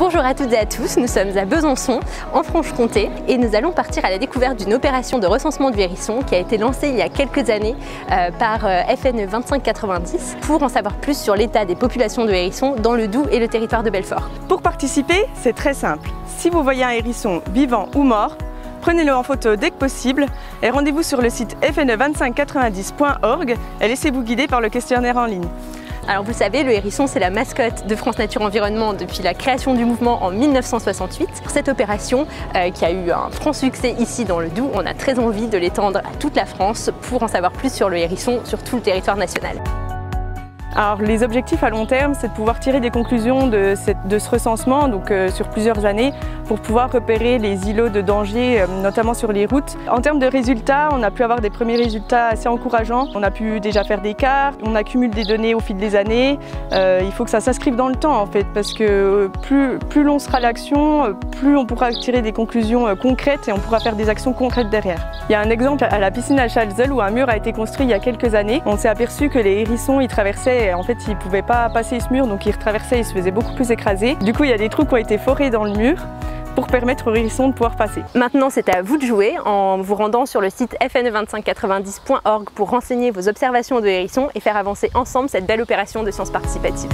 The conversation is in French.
Bonjour à toutes et à tous, nous sommes à Besançon, en Franche-Comté, et nous allons partir à la découverte d'une opération de recensement du hérisson qui a été lancée il y a quelques années par FNE 2590 pour en savoir plus sur l'état des populations de hérissons dans le Doubs et le territoire de Belfort. Pour participer, c'est très simple. Si vous voyez un hérisson vivant ou mort, prenez-le en photo dès que possible et rendez-vous sur le site fne2590.org et laissez-vous guider par le questionnaire en ligne. Alors vous le savez, le hérisson c'est la mascotte de France Nature Environnement depuis la création du mouvement en 1968. Pour cette opération qui a eu un franc succès ici dans le Doubs, on a très envie de l'étendre à toute la France pour en savoir plus sur le hérisson sur tout le territoire national. Alors les objectifs à long terme, c'est de pouvoir tirer des conclusions de ce recensement donc sur plusieurs années pour pouvoir repérer les îlots de danger, notamment sur les routes. En termes de résultats, on a pu avoir des premiers résultats assez encourageants. On a pu déjà faire des cartes, on accumule des données au fil des années. Il faut que ça s'inscrive dans le temps en fait, parce que plus long sera l'action, plus on pourra tirer des conclusions concrètes et on pourra faire des actions concrètes derrière. Il y a un exemple à la piscine à Chalzeul où un mur a été construit il y a quelques années. On s'est aperçu que les hérissons y traversaient. En fait, ils ne pouvaient pas passer ce mur, donc ils retraversaient, ils se faisaient beaucoup plus écraser. Du coup, il y a des trous qui ont été forés dans le mur pour permettre aux hérissons de pouvoir passer. Maintenant, c'est à vous de jouer en vous rendant sur le site fne2590.org pour renseigner vos observations de hérissons et faire avancer ensemble cette belle opération de sciences participatives.